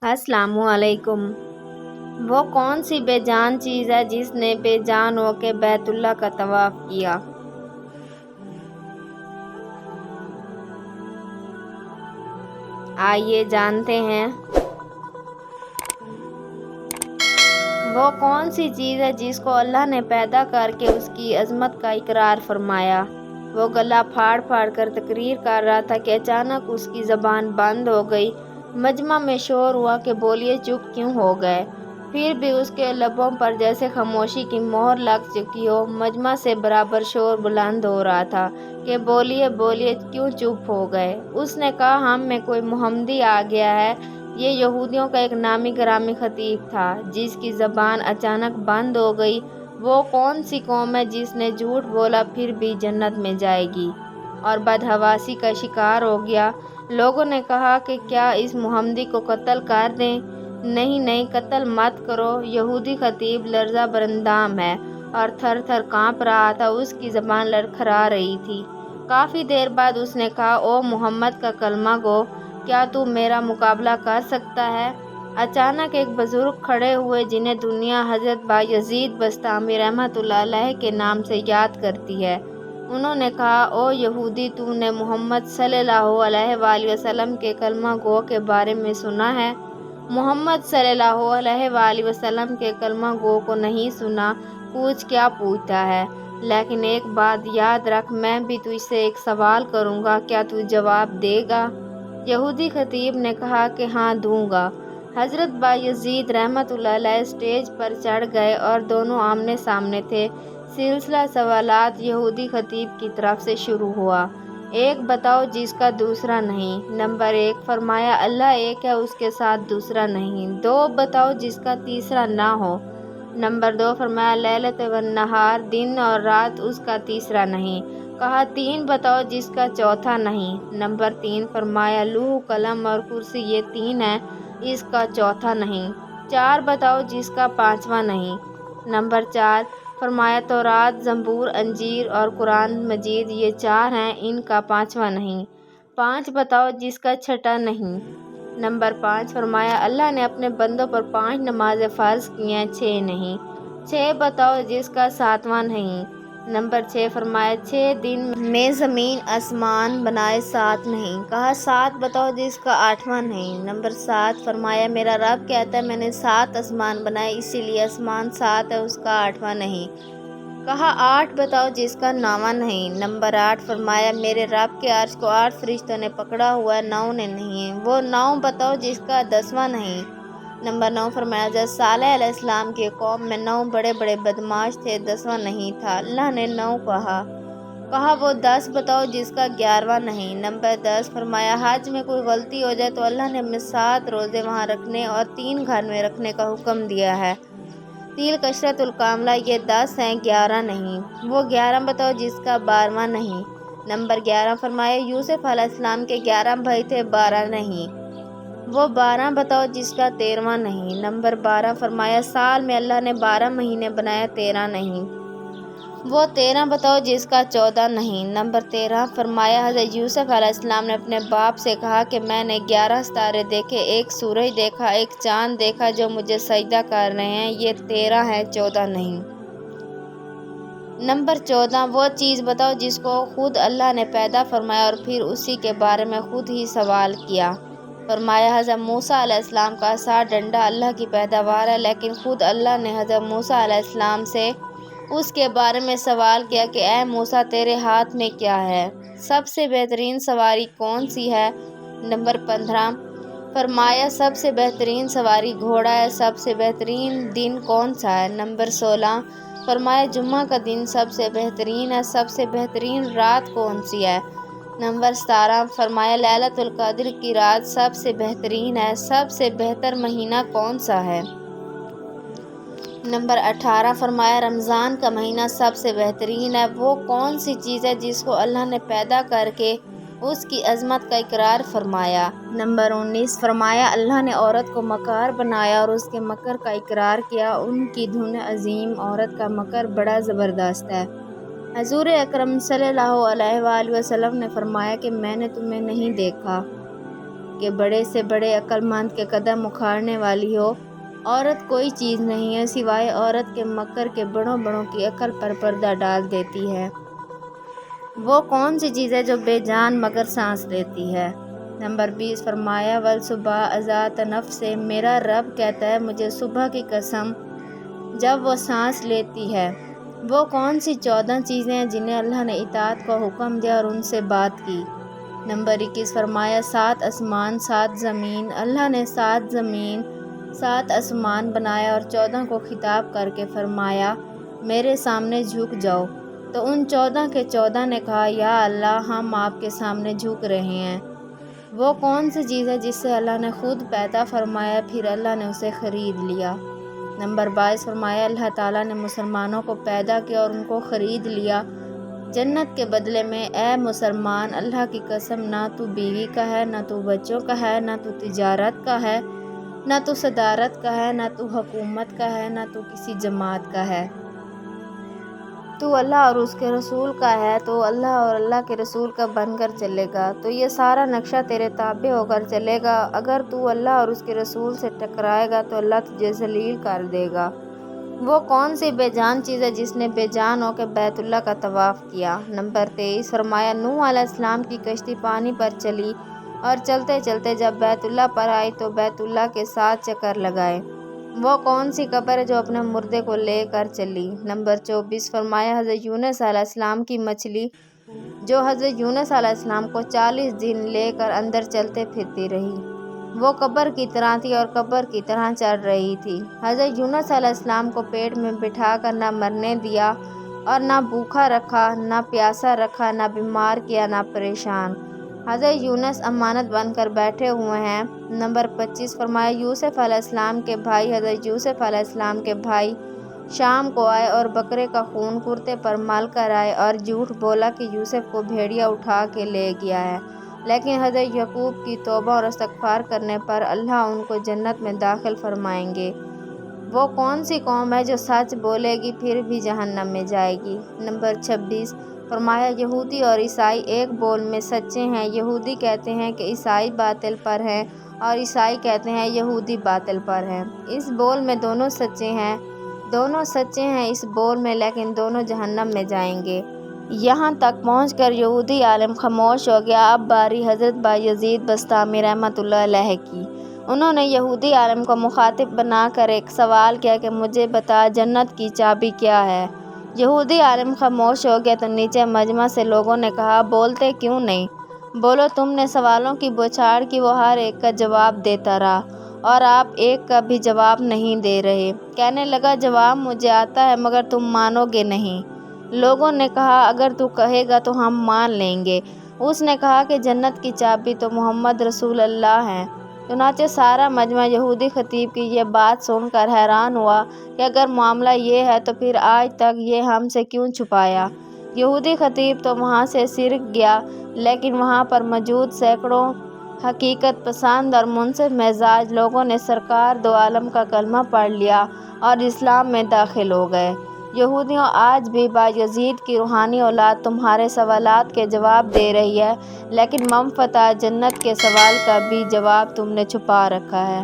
अस्सलामु अलैकुम। वो कौन सी बेजान चीज़ है जिसने बेजान होकर बैतुल्लाह का तवाफ किया? आइए जानते हैं। वो कौन सी चीज़ है जिसको अल्लाह ने पैदा करके उसकी अज़मत का इकरार फरमाया? वो गला फाड़ फाड़ कर तकरीर कर रहा था कि अचानक उसकी ज़बान बंद हो गई। मजमा में शोर हुआ कि बोलिए, चुप क्यों हो गए? फिर भी उसके लबों पर जैसे खामोशी की मोहर लग चुकी हो। मजमा से बराबर शोर बुलंद हो रहा था कि बोलिए बोलिए, क्यों चुप हो गए? उसने कहा, हम में कोई मोहम्मदी आ गया है। ये यहूदियों का एक नामी गिरामी खतीब था जिसकी ज़बान अचानक बंद हो गई। वो कौन सी कौम है जिसने झूठ बोला फिर भी जन्नत में जाएगी और बदहवासी का शिकार हो गया? लोगों ने कहा कि क्या इस मोहम्मदी को कत्ल कर दें? नहीं नहीं, कत्ल मत करो। यहूदी खतीब लर्जा बरंदाम है और थर थर काँप रहा था। उसकी ज़बान लड़खड़ा रही थी। काफ़ी देर बाद उसने कहा, ओ मोहम्मद का कलमा गो, क्या तू मेरा मुकाबला कर सकता है? अचानक एक बुजुर्ग खड़े हुए जिन्हें दुनिया हज़रत बायज़ीद बस्तामी रहमतुल्लाह अलैह के नाम से याद करती है। उन्होंने कहा, ओ यहूदी, तूने मोहम्मद सल्लल्लाहु अलैहि वसल्लम के कलमा गो के बारे में सुना है? मोहम्मद सल्लल्लाहु अलैहि वसल्लम के कलमा गो को नहीं सुना? पूछ क्या पूछता है? लेकिन एक बात याद रख, मैं भी तुझसे एक सवाल करूँगा, क्या तू जवाब देगा? यहूदी खतीब ने कहा कि हाँ, दूंगा। हज़रत बायज़ीद रहमतुल्लाह अलैह स्टेज पर चढ़ गए और दोनों आमने सामने थे। सिलसिला सवालात यहूदी खतीब की तरफ से शुरू हुआ। एक बताओ जिसका दूसरा नहीं। नंबर 1, फरमाया, अल्लाह एक है, उसके साथ दूसरा नहीं। 2 बताओ जिसका तीसरा ना हो। नंबर 2, फरमाया, लैलत व नहार, दिन और रात, उसका तीसरा नहीं। कहा, 3 बताओ जिसका चौथा नहीं। नंबर 3, फरमाया, लूह कलम और कुर्सी, ये 3 है, इसका चौथा नहीं। 4 बताओ जिसका पांचवा नहीं। नंबर 4, फरमाया, तौरात, ज़बूर, अंजीर और कुरान मजीद, ये 4 हैं, इनका पांचवा नहीं। 5 बताओ जिसका छठा नहीं। नंबर 5, फरमाया, अल्लाह ने अपने बंदों पर 5 नमाजें फ़र्ज की हैं, 6 नहीं। 6 बताओ जिसका सातवां नहीं। नंबर 6, फरमाया, 6 दिन में ज़मीन आसमान बनाए, 7 नहीं। कहा, 7 बताओ जिसका आठवां नहीं। नंबर 7, फरमाया, मेरा रब कहता है, मैंने 7 आसमान बनाए, इसीलिए आसमान 7 है, उसका आठवां नहीं। कहा, 8 बताओ जिसका 9वां नहीं। नंबर 8, फरमाया, मेरे रब के अर्श को 8 फरिश्तों ने पकड़ा हुआ है, 9 ने नहीं है। वो 9 बताओ जिसका 10वां नहीं। नंबर 9, फरमाया, जब सालेह अलैहिस्सलाम की कौम में 9 बड़े बड़े बदमाश थे, 10वां नहीं था। अल्लाह ने 9 कहा, वो 10 बताओ जिसका 11वां नहीं। नंबर 10, फरमाया, हज में कोई गलती हो जाए तो अल्लाह ने हमें 7 रोज़े वहाँ रखने और 3 घर में रखने का हुक्म दिया है। तिल कशरतुल कामला, ये 10 हैं, 11 नहीं। वो 11 बताओ जिसका 12वां नहीं। नंबर 11, फरमाया, यूसुफ अलैहिस्सलाम के 11 भाई थे, 12 नहीं। वो 12 बताओ जिसका 13वां नहीं। नंबर 12, फरमाया, साल में अल्लाह ने 12 महीने बनाए, 13 नहीं। वो 13 बताओ जिसका 14 नहीं। नंबर 13, फरमाया, हज़रत यूसुफ अलैहिस्सलाम ने अपने बाप से कहा कि मैंने 11 सितारे देखे, एक सूरज देखा, एक चाँद देखा जो मुझे सजदा कर रहे हैं, ये 13 है, 14 नहीं। नंबर 14, वो चीज़ बताओ जिसको खुद अल्लाह ने पैदा फरमाया और फिर उसी के बारे में खुद ही सवाल किया। फरमाया, हज़रत मूसा अलैहिस्सलाम का असा डंडा अल्लाह की पैदावार है, लेकिन खुद अल्लाह ने हज़रत मूसा अलैहिस्सलाम से उसके बारे में सवाल किया कि ए मूसा, तेरे हाथ में क्या है? सबसे बेहतरीन सवारी कौन सी है? नंबर 15, फरमाया, सबसे बेहतरीन सवारी घोड़ा है। सबसे बेहतरीन दिन कौन सा है? नंबर 16, फरमाया, जुम्मा का दिन सबसे बेहतरीन है। सबसे बेहतरीन रात कौन सी है? नंबर 17, फरमाया, लैलतुल क़द्र की रात सबसे बेहतरीन है। सबसे बेहतर महीना कौन सा है? नंबर 18, फरमाया, रमज़ान का महीना सबसे बेहतरीन है। वो कौन सी चीज़ है जिसको अल्लाह ने पैदा करके उसकी अज़मत का इकरार फरमाया? नंबर 19, फरमाया, अल्लाह ने औरत को मकार बनाया और उसके मकर का इकरार किया। उनकी धुन अजीम, औरत का मकर बड़ा ज़बरदस्त है। हज़ूर अकरम सल्लल्लाहु अलैहि वसल्लम ने फरमाया कि मैंने तुम्हें नहीं देखा کہ بڑے سے بڑے عقل مند کے قدم اکھاڑنے والی ہو۔ عورت کوئی چیز نہیں ہے سوائے عورت کے مکر کے بڑوں بڑوں کی عقل پر پردہ ڈال دیتی ہے۔ وہ کون سی چیز ہے جو بے جان مگر سانس لیتی ہے؟ نمبر 20 فرمایا والصبح اذا تنفس، میرا رب کہتا ہے مجھے صبح کی قسم جب وہ سانس لیتی ہے۔ وہ کون سی 14 چیزیں ہیں جنہیں اللہ نے اطاعت کا حکم دیا اور ان سے بات کی؟ نمبر 21 فرمایا 7 آسمان 7 زمین، اللہ نے 7 زمین 7 آسمان بنایا اور 14 کو خطاب کر کے فرمایا میرے سامنے جھک جاؤ، تو ان 14 کے 14 نے کہا یا اللہ ہم آپ کے سامنے جھک رہے ہیں۔ وہ کون سی چیز ہے جس سے اللہ نے خود پیدا فرمایا پھر اللہ نے اسے خرید لیا؟ نمبر 22 فرمایا اللہ تعالیٰ نے مسلمانوں کو پیدا کیا اور ان کو خرید لیا جنت کے بدلے میں۔ اے مسلمان اللہ کی قسم نہ تو بیوی کا ہے، نہ تو بچوں کا ہے، نہ تو تجارت کا ہے، نہ تو صدارت کا ہے، نہ تو حکومت کا ہے، نہ تو کسی جماعت کا ہے۔ تو اللہ اور اس کے رسول کا ہے، تو اللہ اور اللہ کے رسول کا بن کر چلے گا، تو یہ سارا نقشہ تیرے تابع ہو کر چلے گا۔ اگر تو اللہ اور اس کے رسول سے ٹکرائے گا تو اللہ تجھے ذلیل کر دے گا۔ وہ کون سی بے جان چیز ہے جس نے بے جان ہو کے بیت اللہ کا طواف کیا؟ نمبر 23 فرمایا نوح علیہ السلام کی کشتی پانی پر چلی اور چلتے چلتے جب بیت اللہ پر آئی تو بیت اللہ کے 7 چکر لگائے۔ وہ کون سی قبر ہے جو اپنے مردے کو لے کر چلی؟ نمبر 24 فرمایا حضرت یونس علیہ السلام کی مچھلی جو حضرت یونس علیہ السلام کو 40 دن لے کر اندر چلتے پھرتی رہی، وہ قبر کی طرح تھی اور قبر کی طرح چل رہی تھی۔ حضرت یونس علیہ السلام کو پیٹ میں بٹھا کر نہ مرنے دیا اور نہ بھوکا رکھا، نہ پیاسا رکھا، نہ بیمار کیا، نہ پریشان۔ حضرت یونس امانت بن کر بیٹھے ہوئے ہیں۔ نمبر 25 فرمایا یوسف علیہ السلام کے بھائی حضرت یوسف علیہ السلام کے بھائی شام کو آئے اور بکرے کا خون کرتے پر مل کر آئے اور جھوٹ بولا کہ یوسف کو بھیڑیا اٹھا کے لے گیا ہے، لیکن حضرت یعقوب کی توبہ اور استغفار کرنے پر اللہ ان کو جنت میں داخل فرمائیں گے۔ وہ کون سی قوم ہے جو سچ بولے گی پھر بھی جہنم میں جائے گی؟ نمبر 26 فرمایا یہودی اور عیسائی ایک بول میں سچے ہیں، یہودی کہتے ہیں کہ عیسائی باطل پر ہیں اور عیسائی کہتے ہیں یہودی باطل پر ہیں۔ اس بول میں دونوں سچے ہیں، دونوں سچے ہیں اس بول میں، لیکن دونوں جہنم میں جائیں گے۔ یہاں تک پہنچ کر یہودی عالم خاموش ہو گیا۔ اب باری حضرت بایزید بسطامی رحمۃ اللہ علیہ کی۔ انہوں نے یہودی عالم کو مخاطب بنا کر ایک سوال کیا کہ مجھے بتا جنت کی چابی کیا ہے؟ یہودی عالم خاموش ہو گیا تو نیچے مجمع سے لوگوں نے کہا بولتے کیوں نہیں؟ بولو تم نے سوالوں کی بوچھاڑ کی، وہ ہر ایک کا جواب دیتا رہا اور آپ ایک کا بھی جواب نہیں دے رہے۔ کہنے لگا جواب مجھے آتا ہے مگر تم مانو گے نہیں۔ لوگوں نے کہا اگر تو کہے گا تو ہم مان لیں گے۔ اس نے کہا کہ جنت کی چابی تو محمد رسول اللہ ہیں۔ چنانچہ سارا مجمع یہودی خطیب کی یہ بات سن کر حیران ہوا کہ اگر معاملہ یہ ہے تو پھر آج تک یہ ہم سے کیوں چھپایا؟ یہودی خطیب تو وہاں سے سرک گیا، لیکن وہاں پر موجود سینکڑوں حقیقت پسند اور منصف مزاج لوگوں نے سرکار دو عالم کا کلمہ پڑھ لیا اور اسلام میں داخل ہو گئے۔ یہودیوں آج بھی بایزید کی روحانی اولاد تمہارے سوالات کے جواب دے رہی ہے، لیکن منفعت جنت کے سوال کا بھی جواب تم نے چھپا رکھا ہے۔